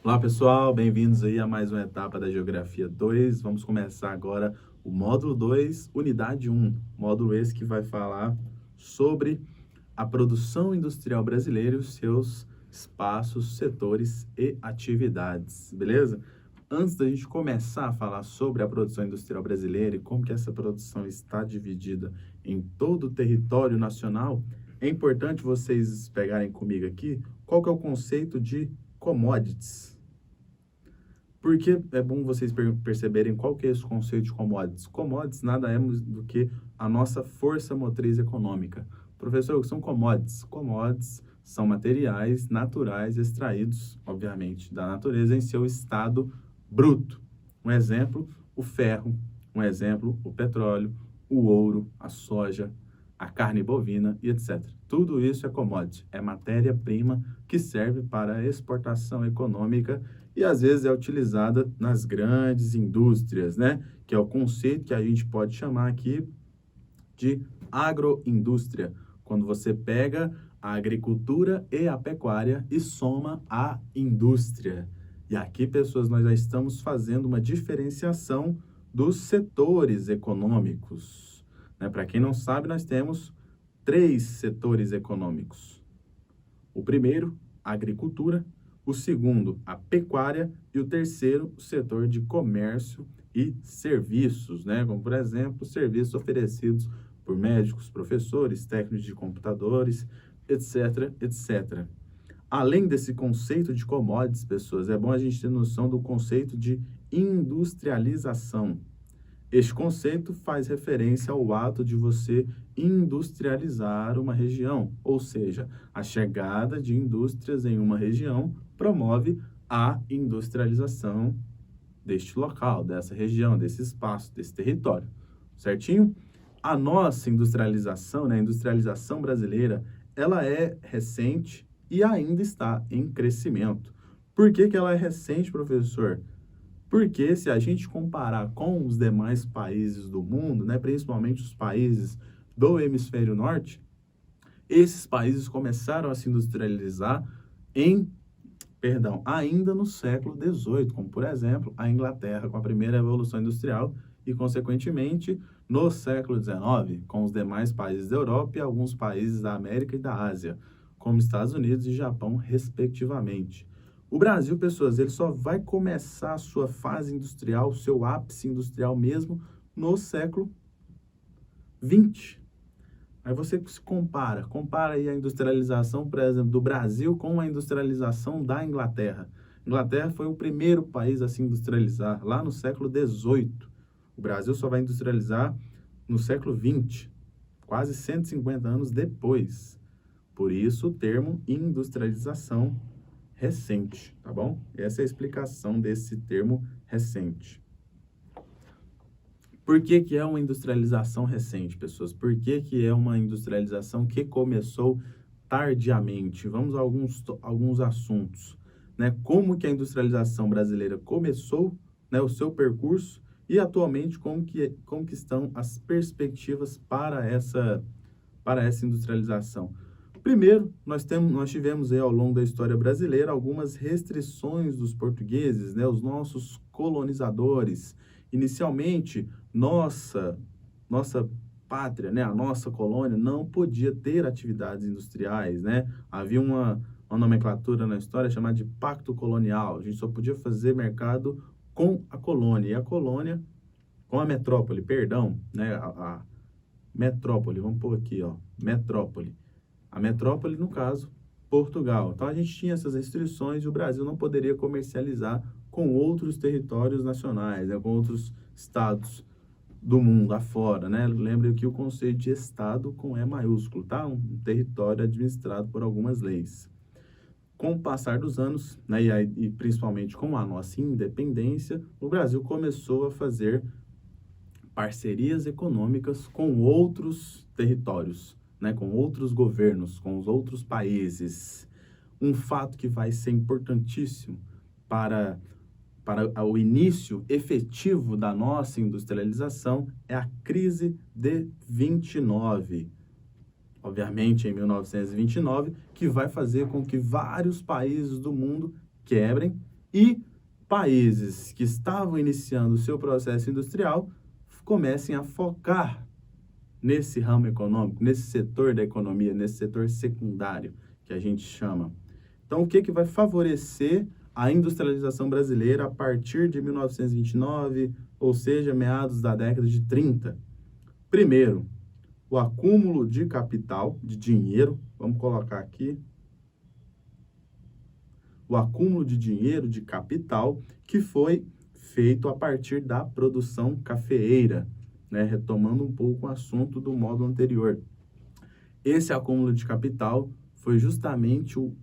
Olá, pessoal, bem-vindos aí a mais uma etapa da Geografia 2. Vamos começar agora o módulo 2, unidade 1. Módulo esse que vai falar sobre a produção industrial brasileira e os seus espaços, setores e atividades, beleza? Antes da gente começar a falar sobre a produção industrial brasileira e como que essa produção está dividida em todo o território nacional, é importante vocês pegarem comigo aqui qual que é o conceito de commodities. Porque é bom vocês perceberem qual que é esse conceito de commodities. Commodities nada é do que a nossa força motriz econômica. Professor, o que são commodities? Commodities são materiais naturais extraídos, obviamente, da natureza em seu estado bruto. Um exemplo, o ferro. Um exemplo, o petróleo, o ouro, a soja, a carne bovina e etc. Tudo isso é commodity, é matéria-prima que serve para a exportação econômica e às vezes é utilizada nas grandes indústrias, né? Que é o conceito que a gente pode chamar aqui de agroindústria, quando você pega a agricultura e a pecuária e soma a indústria. E aqui, pessoas, nós já estamos fazendo uma diferenciação dos setores econômicos, né? Para quem não sabe, nós temos 3 setores econômicos. O primeiro, a agricultura, o segundo, a pecuária e o terceiro, o setor de comércio e serviços, né? Como, por exemplo, serviços oferecidos por médicos, professores, técnicos de computadores, etc, etc. Além desse conceito de commodities, pessoas, é bom a gente ter noção do conceito de industrialização. Este conceito faz referência ao ato de você industrializar uma região, ou seja, a chegada de indústrias em uma região promove a industrialização deste local, dessa região, desse espaço, desse território, certinho? A nossa industrialização, né, a industrialização brasileira, ela é recente e ainda está em crescimento. Por que que ela é recente, professor? Porque se a gente comparar com os demais países do mundo, né, principalmente os países do hemisfério norte, esses países começaram a se industrializar ainda no século XVIII, como por exemplo a Inglaterra com a primeira revolução industrial e consequentemente no século XIX com os demais países da Europa e alguns países da América e da Ásia, como Estados Unidos e Japão, respectivamente. O Brasil, pessoas, ele só vai começar a sua fase industrial, o seu ápice industrial mesmo, no século XX. Aí você se compara aí a industrialização, por exemplo, do Brasil com a industrialização da Inglaterra. A Inglaterra foi o primeiro país a se industrializar, lá no século XVIII. O Brasil só vai industrializar no século XX, quase 150 anos depois. Por isso o termo industrialização recente, tá bom? Essa é a explicação desse termo recente. Por que que é uma industrialização recente, pessoas? Por que que é uma industrialização que começou tardiamente? Vamos a alguns assuntos, né? Como que a industrialização brasileira começou, né, o seu percurso e atualmente como que estão as perspectivas para essa industrialização. Primeiro, nós tivemos aí ao longo da história brasileira algumas restrições dos portugueses, né, os nossos colonizadores. Inicialmente, nossa pátria, né, a nossa colônia não podia ter atividades industriais, né? Havia uma nomenclatura na história chamada de pacto colonial. A gente só podia fazer mercado com a colônia e a colônia com a metrópole, perdão, né, a metrópole, vamos pôr aqui, ó, metrópole. A metrópole, no caso, Portugal. Então, a gente tinha essas restrições e o Brasil não poderia comercializar com outros territórios nacionais, né, com outros estados do mundo afora, né? Lembre que o conceito de estado com E maiúsculo, tá? Um território administrado por algumas leis. Com o passar dos anos, né, e principalmente com a nossa independência, o Brasil começou a fazer parcerias econômicas com outros territórios, né, com outros governos, com os outros países. Um fato que vai ser importantíssimo para, para o início efetivo da nossa industrialização é a crise de 29. Obviamente, em 1929, que vai fazer com que vários países do mundo quebrem e países que estavam iniciando o seu processo industrial comecem a focar nesse ramo econômico, nesse setor da economia, nesse setor secundário, que a gente chama. Então, o que vai favorecer a industrialização brasileira a partir de 1929, ou seja, meados da década de 30? Primeiro, o acúmulo de capital, de dinheiro, vamos colocar aqui, o acúmulo de dinheiro, de capital, que foi feito a partir da produção cafeeira, né? Retomando um pouco o assunto do módulo anterior. Esse acúmulo de capital foi justamente o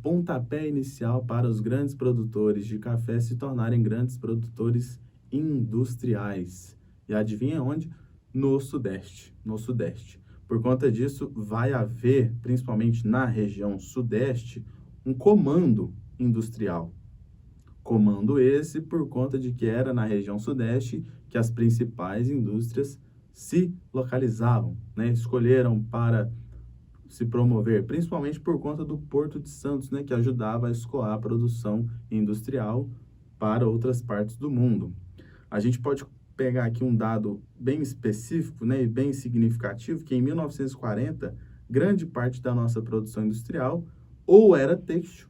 pontapé inicial para os grandes produtores de café se tornarem grandes produtores industriais. E adivinha onde? No Sudeste. No Sudeste. Por conta disso, vai haver, principalmente na região Sudeste, um comando industrial. Comando esse por conta de que era na região Sudeste que as principais indústrias se localizavam, né? Escolheram para se promover, principalmente por conta do Porto de Santos, né? Que ajudava a escoar a produção industrial para outras partes do mundo. A gente pode pegar aqui um dado bem específico, né? E bem significativo, que em 1940, grande parte da nossa produção industrial ou era têxtil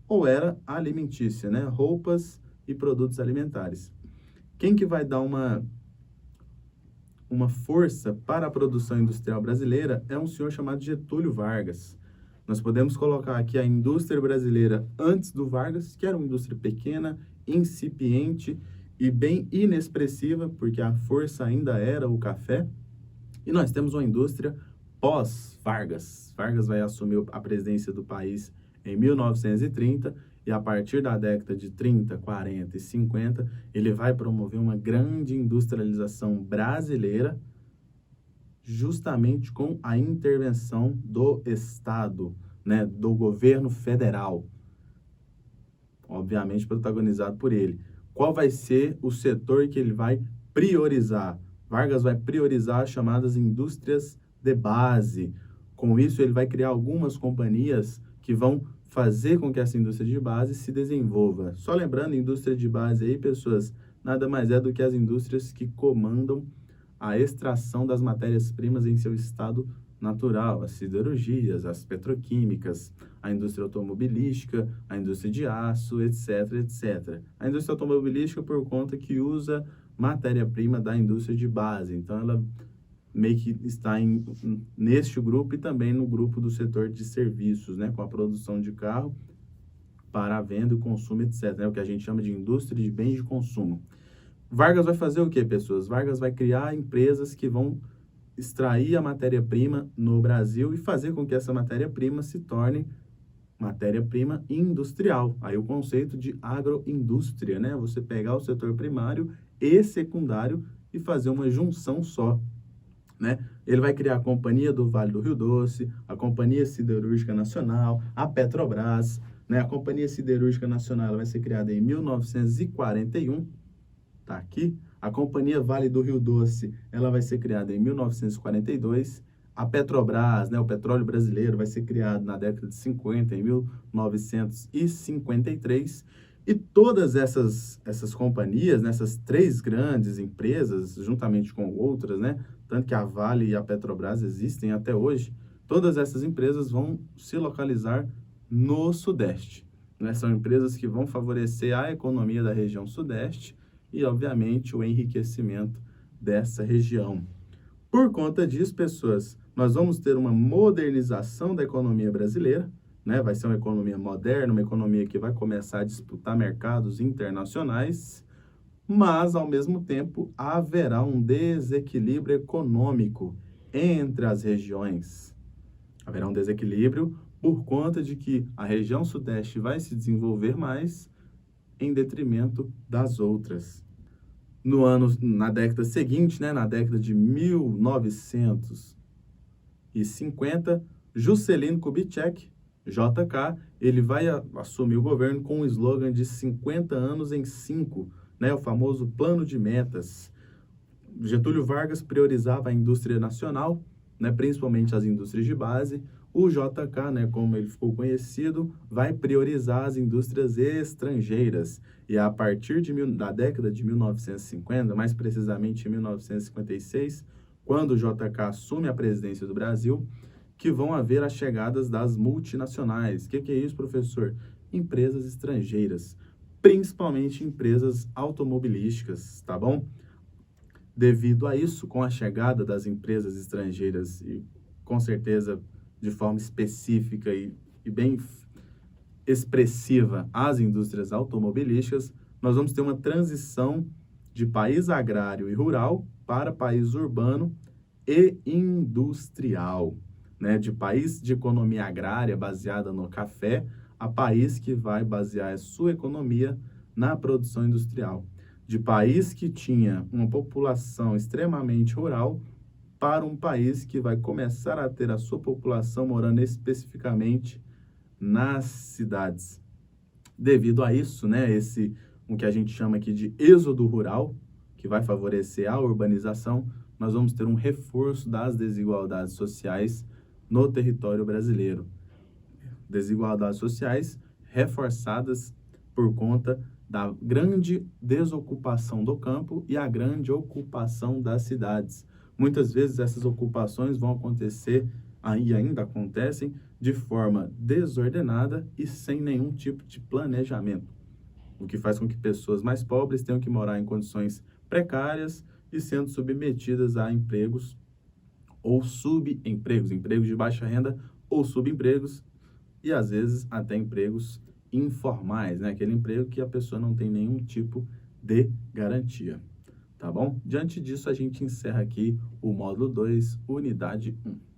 ou era alimentícia, né? Roupas e produtos alimentares. Quem que vai dar uma força para a produção industrial brasileira é um senhor chamado Getúlio Vargas. Nós podemos colocar aqui a indústria brasileira antes do Vargas, que era uma indústria pequena, incipiente e bem inexpressiva, porque a força ainda era o café. E nós temos uma indústria pós-Vargas. Vargas vai assumir a presidência do país em 1930, e a partir da década de 30, 40 e 50, ele vai promover uma grande industrialização brasileira, justamente com a intervenção do Estado, né, do governo federal, obviamente protagonizado por ele. Qual vai ser o setor que ele vai priorizar? Vargas vai priorizar as chamadas indústrias de base. Com isso, ele vai criar algumas companhias que vão fazer com que essa indústria de base se desenvolva. Só lembrando, indústria de base aí, pessoas, nada mais é do que as indústrias que comandam a extração das matérias-primas em seu estado natural, as siderurgias, as petroquímicas, a indústria automobilística, a indústria de aço, etc, etc. A indústria automobilística por conta que usa matéria-prima da indústria de base, então ela meio que está neste grupo e também no grupo do setor de serviços, né, com a produção de carro para a venda e consumo, etc, né, o que a gente chama de indústria de bens de consumo. Vargas vai fazer o quê, pessoas? Vargas vai criar empresas que vão extrair a matéria-prima no Brasil e fazer com que essa matéria-prima se torne matéria-prima industrial. Aí o conceito de agroindústria, né, você pegar o setor primário e secundário e fazer uma junção só. Né? Ele vai criar a Companhia do Vale do Rio Doce, a Companhia Siderúrgica Nacional, a Petrobras, né? A Companhia Siderúrgica Nacional vai ser criada em 1941, tá aqui. A Companhia Vale do Rio Doce, ela vai ser criada em 1942. A Petrobras, né, o petróleo brasileiro, vai ser criado na década de 50, em 1953. E todas essas companhias, nessas três grandes empresas, juntamente com outras, né, tanto que a Vale e a Petrobras existem até hoje, todas essas empresas vão se localizar no Sudeste, né? São empresas que vão favorecer a economia da região Sudeste e, obviamente, o enriquecimento dessa região. Por conta disso, pessoas, nós vamos ter uma modernização da economia brasileira, né? Vai ser uma economia moderna, uma economia que vai começar a disputar mercados internacionais, mas, ao mesmo tempo, haverá um desequilíbrio econômico entre as regiões. Haverá um desequilíbrio por conta de que a região Sudeste vai se desenvolver mais em detrimento das outras. Na década seguinte, né, na década de 1950, Juscelino Kubitschek, JK, ele vai assumir o governo com o slogan de 50 anos em 5, né, o famoso plano de metas. Getúlio Vargas priorizava a indústria nacional, né, principalmente as indústrias de base. O JK, né, como ele ficou conhecido, vai priorizar as indústrias estrangeiras. E a partir da década de 1950, mais precisamente em 1956, quando o JK assume a presidência do Brasil, que vão haver as chegadas das multinacionais. O que é isso, professor? Empresas estrangeiras, principalmente empresas automobilísticas, tá bom? Devido a isso, com a chegada das empresas estrangeiras e, com certeza, de forma específica e bem expressiva às indústrias automobilísticas, nós vamos ter uma transição de país agrário e rural para país urbano e industrial, né? De país de economia agrária baseada no café a país que vai basear a sua economia na produção industrial. De país que tinha uma população extremamente rural para um país que vai começar a ter a sua população morando especificamente nas cidades. Devido a isso, né, o que a gente chama aqui de êxodo rural, que vai favorecer a urbanização, nós vamos ter um reforço das desigualdades sociais no território brasileiro. Desigualdades sociais reforçadas por conta da grande desocupação do campo e a grande ocupação das cidades. Muitas vezes essas ocupações vão acontecer, e ainda acontecem, de forma desordenada e sem nenhum tipo de planejamento, o que faz com que pessoas mais pobres tenham que morar em condições precárias e sendo submetidas a empregos ou subempregos, empregos de baixa renda ou subempregos, e às vezes até empregos informais, né? Aquele emprego que a pessoa não tem nenhum tipo de garantia, tá bom? Diante disso, a gente encerra aqui o módulo 2, unidade 1.